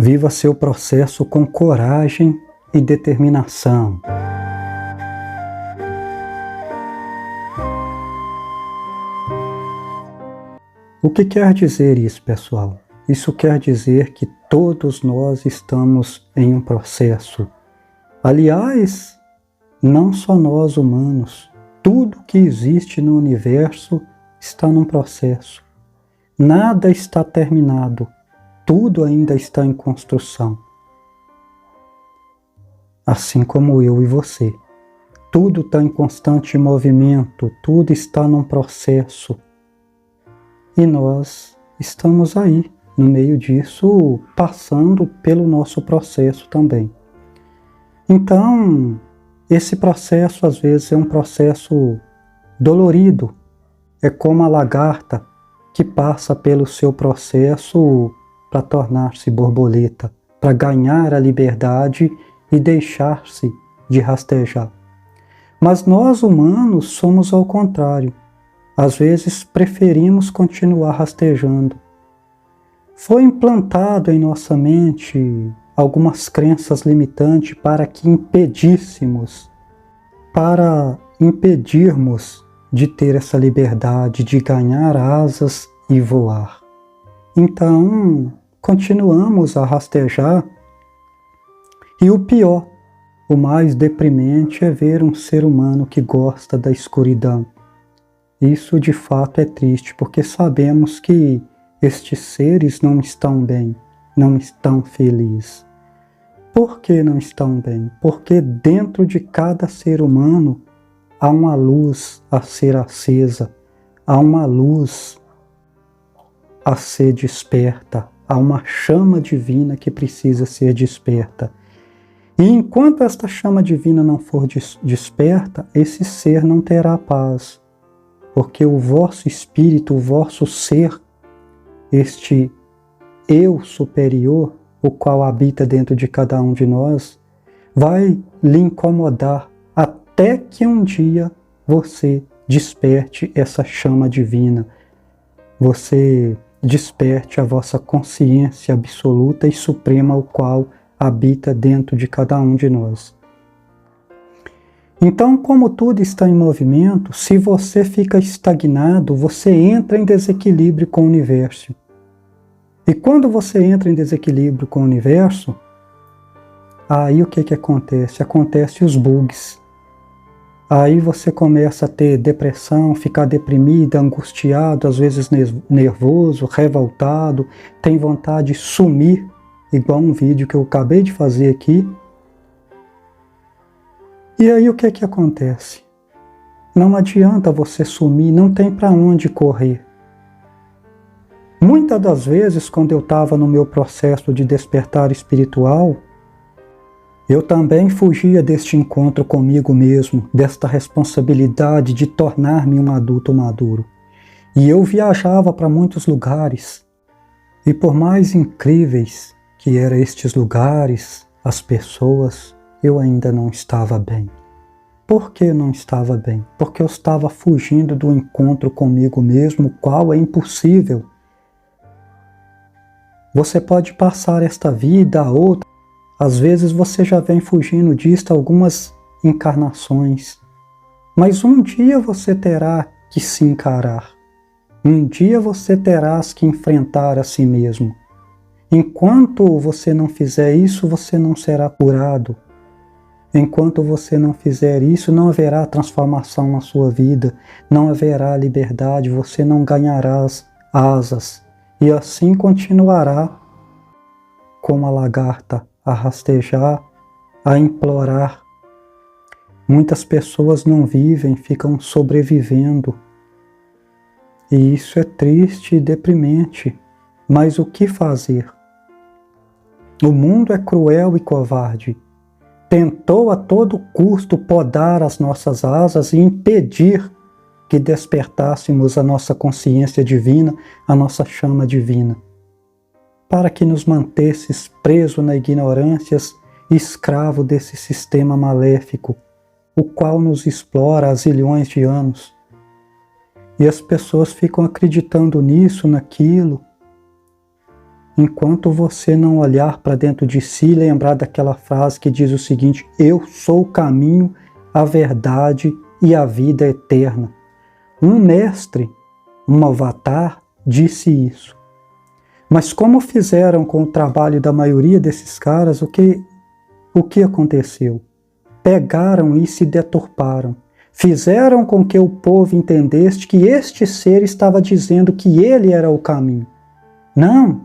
Viva seu processo com coragem e determinação. O que quer dizer isso, pessoal? Isso quer dizer que todos nós estamos em um processo. Aliás, não só nós humanos, tudo que existe no universo está num processo. Nada está terminado, tudo ainda está em construção. Assim como eu e você. Tudo está em constante movimento, tudo está num processo. E nós estamos aí, no meio disso, passando pelo nosso processo também. Então, esse processo às vezes é um processo dolorido. É como a lagarta que passa pelo seu processo para tornar-se borboleta, para ganhar a liberdade e deixar-se de rastejar. Mas nós humanos somos ao contrário. Às vezes preferimos continuar rastejando. Foi implantado em nossa mente algumas crenças limitantes para impedirmos de ter essa liberdade, de ganhar asas e voar. Então, continuamos a rastejar. E o pior, o mais deprimente é ver um ser humano que gosta da escuridão. Isso de fato é triste, porque sabemos que estes seres não estão bem, não estão felizes. Por que não estão bem? Porque dentro de cada ser humano há uma luz a ser acesa, há uma luz a ser desperta, há uma chama divina que precisa ser desperta. E enquanto esta chama divina não for desperta, esse ser não terá paz. Porque o vosso espírito, o vosso ser, este eu superior, o qual habita dentro de cada um de nós, vai lhe incomodar até que um dia você desperte essa chama divina. Você desperte a vossa consciência absoluta e suprema, o qual habita dentro de cada um de nós. Então, como tudo está em movimento, se você fica estagnado, você entra em desequilíbrio com o universo. E quando você entra em desequilíbrio com o universo, aí o que acontece? Acontecem os bugs. Aí você começa a ter depressão, ficar deprimido, angustiado, às vezes nervoso, revoltado, tem vontade de sumir, igual um vídeo que eu acabei de fazer aqui. E aí o que acontece? Não adianta você sumir, não tem para onde correr. Muitas das vezes, quando eu estava no meu processo de despertar espiritual, eu também fugia deste encontro comigo mesmo, desta responsabilidade de tornar-me um adulto maduro. E eu viajava para muitos lugares. E por mais incríveis que eram estes lugares, as pessoas, eu ainda não estava bem. Por que não estava bem? Porque eu estava fugindo do encontro comigo mesmo, o qual é impossível. Você pode passar esta vida a outra. Às vezes você já vem fugindo disto algumas encarnações. Mas um dia você terá que se encarar. Um dia você terás que enfrentar a si mesmo. Enquanto você não fizer isso, você não será curado. Enquanto você não fizer isso, não haverá transformação na sua vida, não haverá liberdade, você não ganhará asas. E assim continuará como a lagarta, a rastejar, a implorar. Muitas pessoas não vivem, ficam sobrevivendo. E isso é triste e deprimente. Mas o que fazer? O mundo é cruel e covarde. Tentou a todo custo podar as nossas asas e impedir que despertássemos a nossa consciência divina, a nossa chama divina, para que nos mantesses presos na ignorância e escravo desse sistema maléfico, o qual nos explora há zilhões de anos. E as pessoas ficam acreditando nisso, naquilo, enquanto você não olhar para dentro de si e lembrar daquela frase que diz o seguinte: eu sou o caminho, a verdade e a vida eterna. Um mestre, um avatar, disse isso. Mas como fizeram com o trabalho da maioria desses caras, o que aconteceu? Pegaram e se deturparam. Fizeram com que o povo entendesse que este ser estava dizendo que ele era o caminho. Não,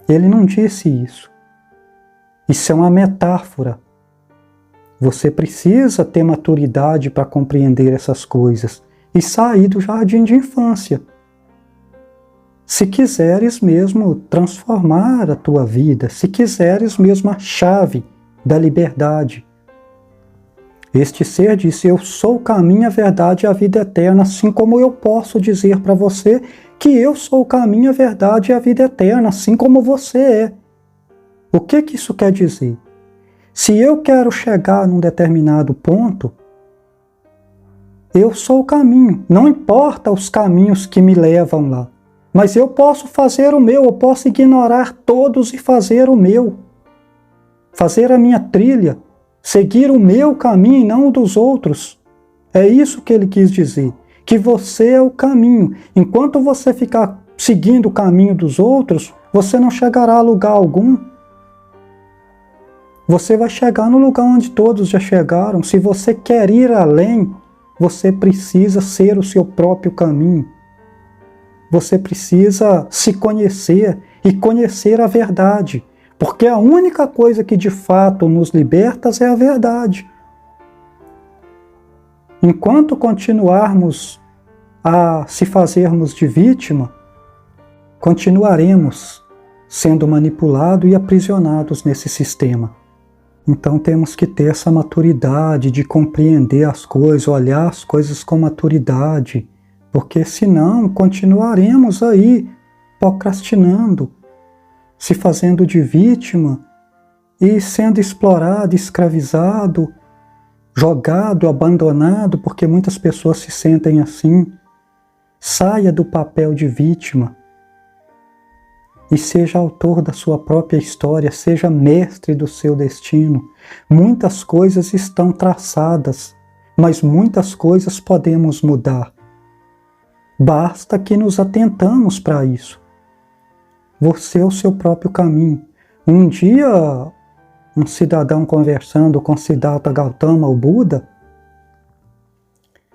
ele não disse isso. Isso é uma metáfora. Você precisa ter maturidade para compreender essas coisas e sair do jardim de infância. Se quiseres mesmo transformar a tua vida, se quiseres mesmo a chave da liberdade. Este ser disse: eu sou o caminho, a verdade e a vida eterna, assim como eu posso dizer para você que eu sou o caminho, a verdade e a vida eterna, assim como você é. O que isso quer dizer? Se eu quero chegar num determinado ponto, eu sou o caminho. Não importa os caminhos que me levam lá, mas eu posso fazer o meu, eu posso ignorar todos e fazer o meu. Fazer a minha trilha, seguir o meu caminho e não o dos outros. É isso que ele quis dizer, que você é o caminho. Enquanto você ficar seguindo o caminho dos outros, você não chegará a lugar algum. Você vai chegar no lugar onde todos já chegaram. Se você quer ir além, você precisa ser o seu próprio caminho. Você precisa se conhecer e conhecer a verdade. Porque a única coisa que de fato nos liberta é a verdade. Enquanto continuarmos a se fazermos de vítima, continuaremos sendo manipulados e aprisionados nesse sistema. Então temos que ter essa maturidade de compreender as coisas, olhar as coisas com maturidade, porque senão continuaremos aí procrastinando, se fazendo de vítima e sendo explorado, escravizado, jogado, abandonado, porque muitas pessoas se sentem assim. Saia do papel de vítima e seja autor da sua própria história, seja mestre do seu destino. Muitas coisas estão traçadas, mas muitas coisas podemos mudar. Basta que nos atentamos para isso. Você é o seu próprio caminho. Um dia, um cidadão conversando com Siddhartha Gautama, o Buda,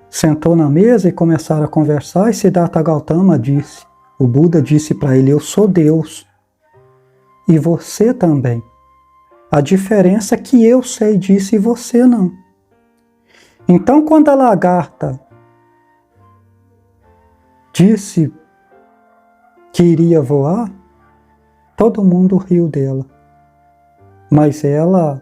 sentou na mesa e começaram a conversar, e Siddhartha Gautama disse, o Buda disse para ele: eu sou Deus, e você também. A diferença é que eu sei disso e você não. Então, quando a lagarta disse que iria voar, todo mundo riu dela. Mas ela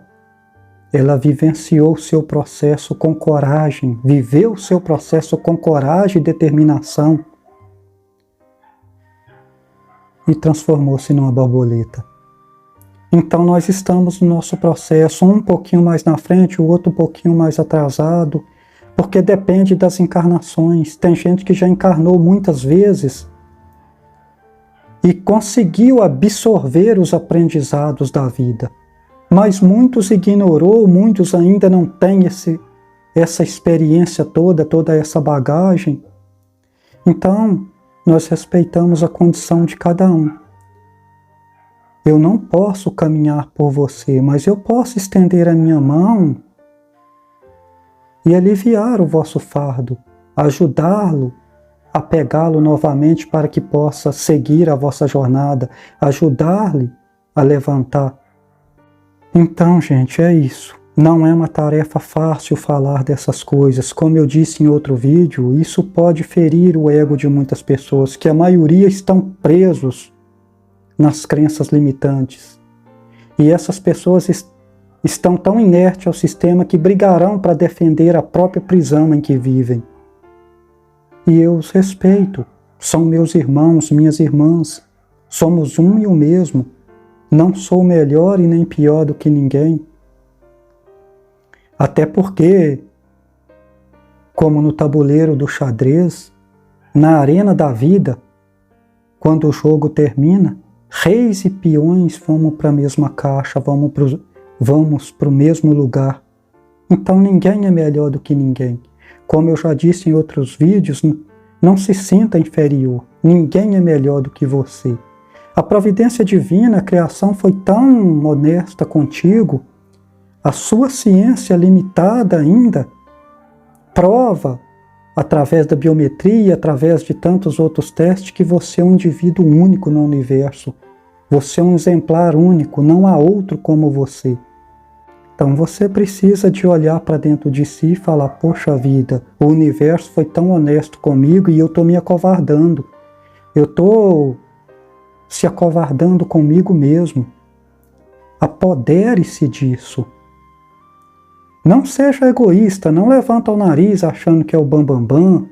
vivenciou o seu processo com coragem, viveu o seu processo com coragem e determinação e transformou-se numa borboleta. Então nós estamos no nosso processo, um pouquinho mais na frente, o outro um pouquinho mais atrasado, porque depende das encarnações. Tem gente que já encarnou muitas vezes e conseguiu absorver os aprendizados da vida. Mas muitos ignorou, muitos ainda não têm essa experiência toda essa bagagem. Então, nós respeitamos a condição de cada um. Eu não posso caminhar por você, mas eu posso estender a minha mão e aliviar o vosso fardo, ajudá-lo a pegá-lo novamente para que possa seguir a vossa jornada, ajudar-lhe a levantar. Então, gente, é isso. Não é uma tarefa fácil falar dessas coisas. Como eu disse em outro vídeo, isso pode ferir o ego de muitas pessoas, que a maioria estão presos nas crenças limitantes. E essas pessoas estão tão inertes ao sistema que brigarão para defender a própria prisão em que vivem. E eu os respeito. São meus irmãos, minhas irmãs. Somos um e o mesmo. Não sou melhor e nem pior do que ninguém. Até porque, como no tabuleiro do xadrez, na arena da vida, quando o jogo termina, Reis e peões vamos para a mesma caixa, vamos para o mesmo lugar. Então ninguém é melhor do que ninguém. Como eu já disse em outros vídeos, não se sinta inferior. Ninguém é melhor do que você. A providência divina, a criação foi tão honesta contigo, a sua ciência limitada ainda prova, através da biometria, através de tantos outros testes, que você é um indivíduo único no universo. Você é um exemplar único, não há outro como você. Então você precisa de olhar para dentro de si e falar, poxa vida, o universo foi tão honesto comigo e eu estou me acovardando. Eu estou se acovardando comigo mesmo. Apodere-se disso. Não seja egoísta, não levanta o nariz achando que é o bambambam.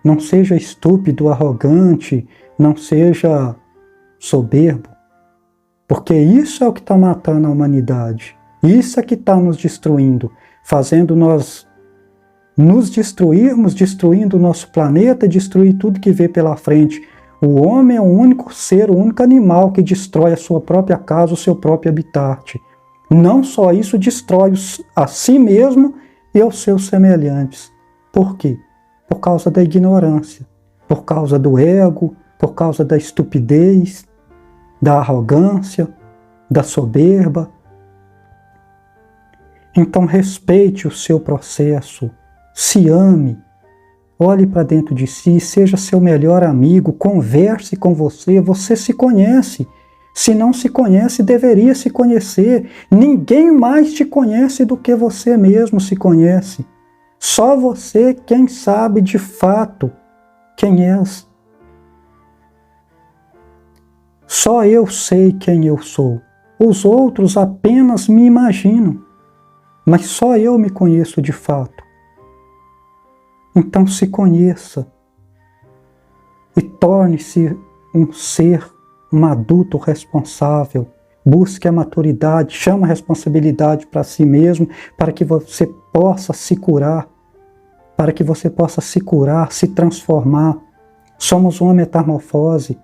Não seja estúpido, arrogante, não seja soberbo. Porque isso é o que está matando a humanidade. Isso é que está nos destruindo, fazendo nós nos destruirmos, destruindo o nosso planeta, destruir tudo que vê pela frente. O homem é o único ser, o único animal que destrói a sua própria casa, o seu próprio habitat. Não só isso, destrói a si mesmo e aos seus semelhantes. Por quê? Por causa da ignorância, por causa do ego, por causa da estupidez, da arrogância, da soberba. Então respeite o seu processo, se ame, olhe para dentro de si, seja seu melhor amigo, converse com você, você se conhece. Se não se conhece, deveria se conhecer. Ninguém mais te conhece do que você mesmo se conhece. Só você quem sabe de fato quem és. Só eu sei quem eu sou. Os outros apenas me imaginam. Mas só eu me conheço de fato. Então se conheça e torne-se um ser, um adulto responsável. Busque a maturidade, chame a responsabilidade para si mesmo, para que você possa se curar, se transformar. Somos uma metamorfose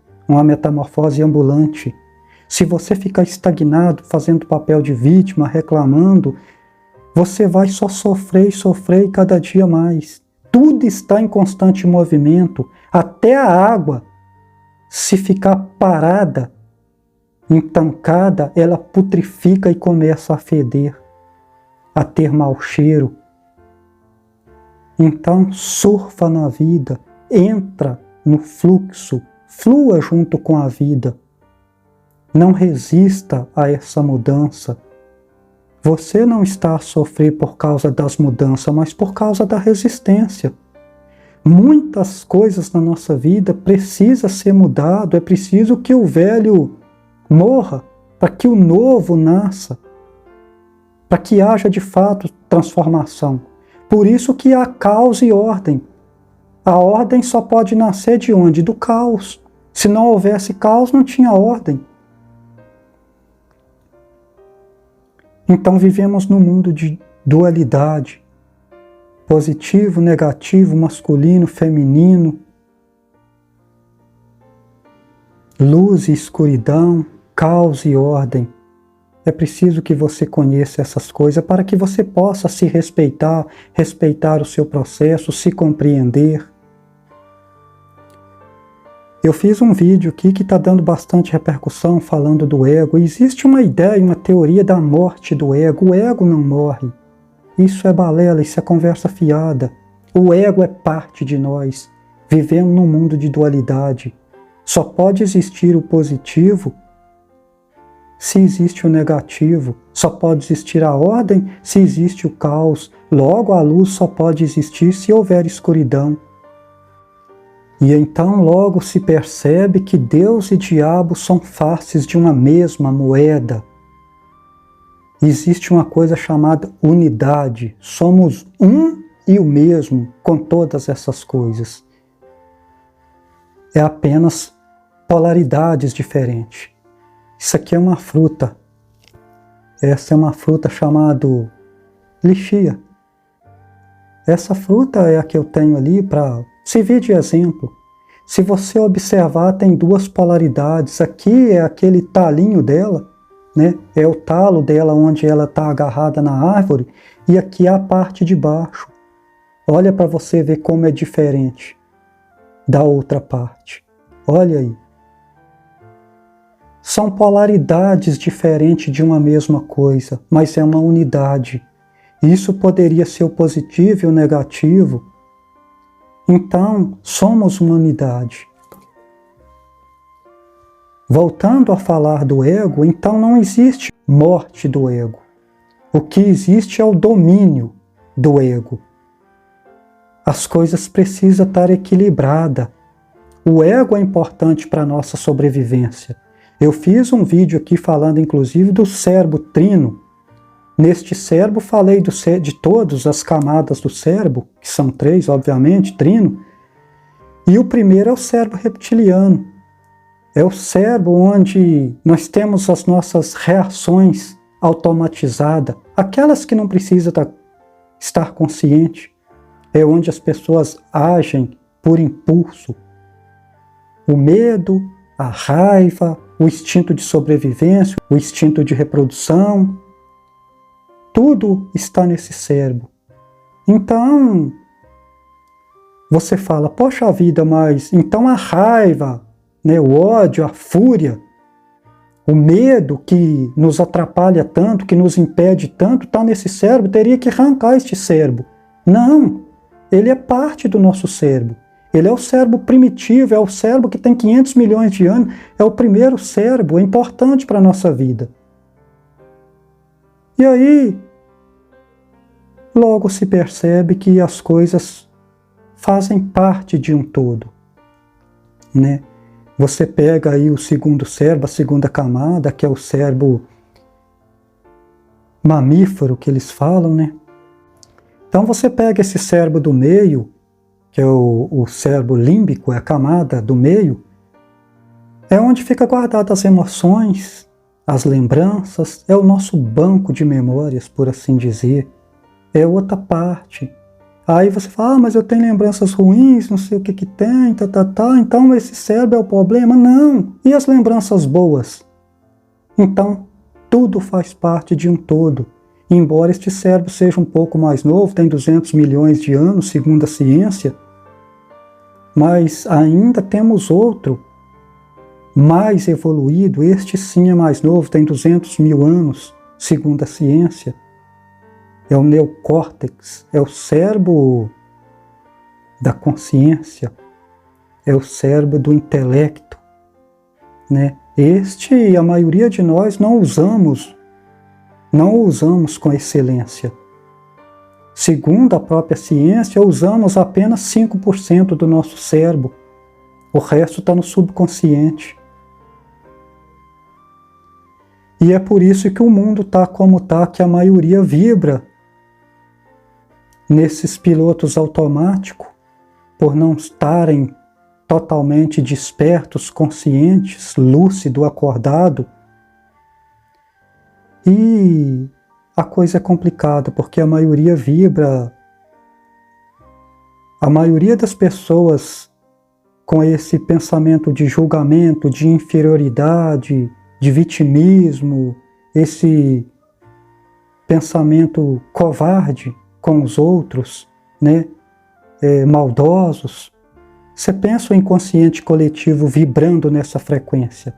ambulante. Se você ficar estagnado, fazendo papel de vítima, reclamando, você vai só sofrer e sofrer cada dia mais. Tudo está em constante movimento, até a água. Se ficar parada, entancada, ela putrifica e começa a feder, a ter mau cheiro. Então surfa na vida, entra no fluxo, flua junto com a vida. Não resista a essa mudança. Você não está a sofrer por causa das mudanças, mas por causa da resistência. Muitas coisas na nossa vida precisam ser mudado, é preciso que o velho morra, para que o novo nasça, para que haja de fato transformação. Por isso que há caos e ordem. A ordem só pode nascer de onde? Do caos. Se não houvesse caos, não tinha ordem. Então vivemos num mundo de dualidade. Positivo, negativo, masculino, feminino. Luz e escuridão, caos e ordem. É preciso que você conheça essas coisas para que você possa se respeitar, respeitar o seu processo, se compreender. Eu fiz um vídeo aqui que está dando bastante repercussão falando do ego. Existe uma ideia, uma teoria da morte do ego. O ego não morre. Isso é balela, isso é conversa fiada. O ego é parte de nós. Vivemos num mundo de dualidade. Só pode existir o positivo se existe o negativo. Só pode existir a ordem se existe o caos. Logo, a luz só pode existir se houver escuridão. E então logo se percebe que Deus e diabo são faces de uma mesma moeda. Existe uma coisa chamada unidade. Somos um e o mesmo com todas essas coisas. É apenas polaridades diferentes. Isso aqui é uma fruta. Essa é uma fruta chamada lixia. Essa fruta é a que eu tenho ali para servir de exemplo. se você observar, tem duas polaridades. Aqui é aquele talinho dela, né? É o talo dela onde ela está agarrada na árvore, e aqui é a parte de baixo. Olha para você ver como é diferente da outra parte. Olha aí. São polaridades diferentes de uma mesma coisa, mas é uma unidade. Isso poderia ser o positivo e o negativo. Então, somos uma unidade. Voltando a falar do ego, então não existe morte do ego. O que existe é o domínio do ego. As coisas precisam estar equilibradas. O ego é importante para a nossa sobrevivência. Eu fiz um vídeo aqui falando inclusive do cérebro trino. Neste cérebro falei de todas as camadas do cérebro, que são 3, obviamente, trino. E o primeiro é o cérebro reptiliano. É o cérebro onde nós temos as nossas reações automatizadas, aquelas que não precisam estar consciente. É onde as pessoas agem por impulso. O medo, a raiva, o instinto de sobrevivência, o instinto de reprodução, tudo está nesse cérebro. Então, você fala, poxa vida, mas então a raiva, né, o ódio, a fúria, o medo que nos atrapalha tanto, que nos impede tanto, está nesse cérebro, teria que arrancar este cérebro. Não, ele é parte do nosso cérebro. Ele é o cérebro primitivo, é o cérebro que tem 500 milhões de anos, é o primeiro cérebro, é importante para a nossa vida. E aí, logo se percebe que as coisas fazem parte de um todo, né? Você pega aí o segundo cérebro, a segunda camada, que é o cérebro mamífero que eles falam, né? Então você pega esse cérebro do meio, que é o cérebro límbico, é a camada do meio, é onde fica guardada as emoções, as lembranças, é o nosso banco de memórias, por assim dizer, é outra parte. Aí você fala, mas eu tenho lembranças ruins, não sei o que tem, então esse cérebro é o problema? Não! E as lembranças boas? Então, tudo faz parte de um todo. Embora este cérebro seja um pouco mais novo, tem 200 milhões de anos, segundo a ciência, mas ainda temos outro, mais evoluído, este sim é mais novo, tem 200 mil anos, segundo a ciência. É o neocórtex, é o cérebro da consciência, é o cérebro do intelecto, né? Este, a maioria de nós não usamos com excelência. Segundo a própria ciência, usamos apenas 5% do nosso cérebro, o resto está no subconsciente. E é por isso que o mundo está como está, que a maioria vibra nesses pilotos automáticos, por não estarem totalmente despertos, conscientes, lúcido, acordado. E a coisa é complicada, porque a maioria vibra, a maioria das pessoas com esse pensamento de julgamento, de inferioridade, de vitimismo, esse pensamento covarde com os outros, né? Maldosos. Você pensa o inconsciente coletivo vibrando nessa frequência,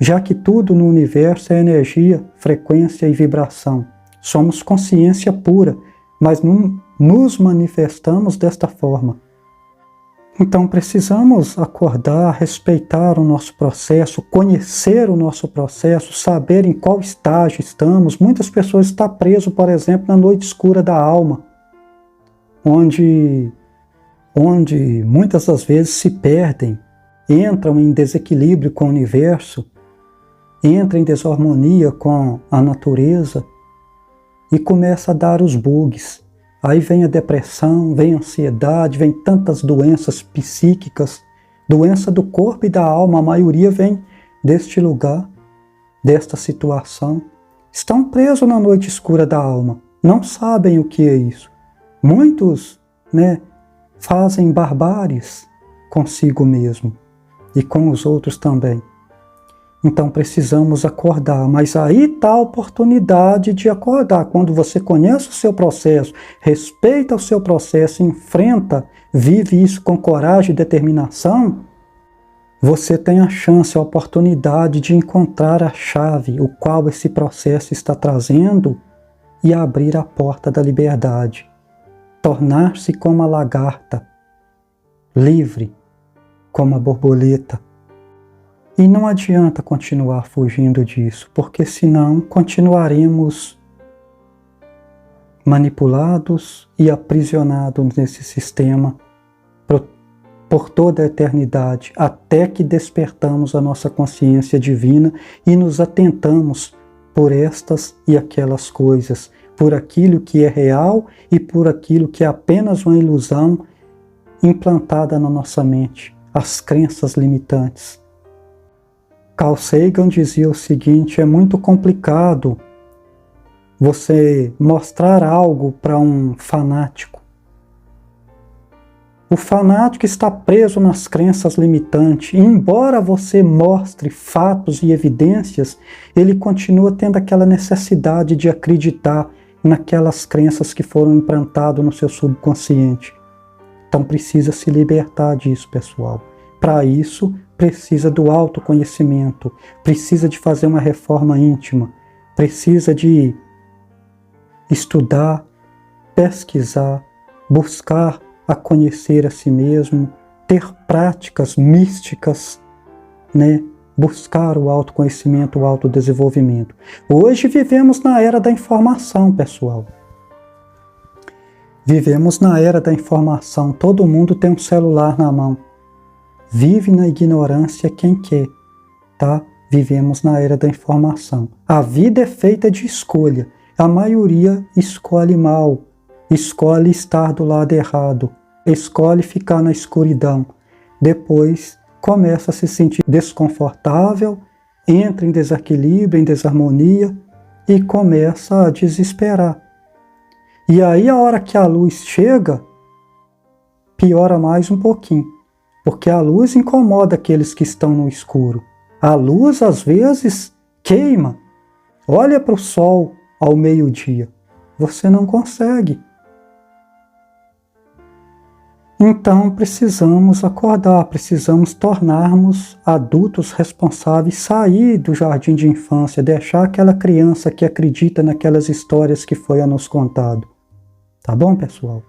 já que tudo no universo é energia, frequência e vibração. Somos consciência pura, mas não nos manifestamos desta forma. Então precisamos acordar, respeitar o nosso processo, conhecer o nosso processo, saber em qual estágio estamos. Muitas pessoas estão presas, por exemplo, na noite escura da alma, onde muitas das vezes se perdem, entram em desequilíbrio com o universo, entram em desarmonia com a natureza e começa a dar os bugs. Aí vem a depressão, vem a ansiedade, vem tantas doenças psíquicas, doença do corpo e da alma, a maioria vem deste lugar, desta situação. Estão presos na noite escura da alma, não sabem o que é isso. Muitos, fazem barbáries, consigo mesmo e com os outros também. Então precisamos acordar, mas aí está a oportunidade de acordar. Quando você conhece o seu processo, respeita o seu processo, enfrenta, vive isso com coragem e determinação, você tem a chance, a oportunidade de encontrar a chave, o qual esse processo está trazendo, e abrir a porta da liberdade. Tornar-se como a lagarta, livre como a borboleta. E não adianta continuar fugindo disso, porque senão continuaremos manipulados e aprisionados nesse sistema por toda a eternidade, até que despertamos a nossa consciência divina e nos atentamos por estas e aquelas coisas, por aquilo que é real e por aquilo que é apenas uma ilusão implantada na nossa mente, as crenças limitantes. Carl Sagan dizia o seguinte: é muito complicado você mostrar algo para um fanático. O fanático está preso nas crenças limitantes. E embora você mostre fatos e evidências, ele continua tendo aquela necessidade de acreditar naquelas crenças que foram implantadas no seu subconsciente. Então precisa se libertar disso, pessoal. Para isso, precisa do autoconhecimento, precisa de fazer uma reforma íntima, precisa de estudar, pesquisar, buscar a conhecer a si mesmo, ter práticas místicas, né? Buscar o autoconhecimento, o autodesenvolvimento. Hoje vivemos na era da informação, pessoal. Vivemos na era da informação, todo mundo tem um celular na mão. Vive na ignorância quem quer, tá? Vivemos na era da informação. A vida é feita de escolha. A maioria escolhe mal, escolhe estar do lado errado, escolhe ficar na escuridão. Depois começa a se sentir desconfortável, entra em desequilíbrio, em desarmonia e começa a desesperar. E aí a hora que a luz chega, piora mais um pouquinho. Porque a luz incomoda aqueles que estão no escuro. A luz, às vezes, queima. Olha para o sol ao meio-dia. Você não consegue. Então, precisamos acordar, precisamos tornarmos adultos responsáveis, sair do jardim de infância, deixar aquela criança que acredita naquelas histórias que foi a nos contado. Tá bom, pessoal?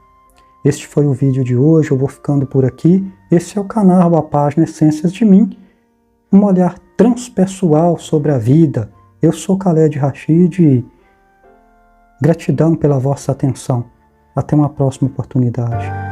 Este foi o vídeo de hoje, eu vou ficando por aqui. Esse é o canal, a página Essências de Mim, um olhar transpessoal sobre a vida. Eu sou Khaled Rashid e gratidão pela vossa atenção. Até uma próxima oportunidade.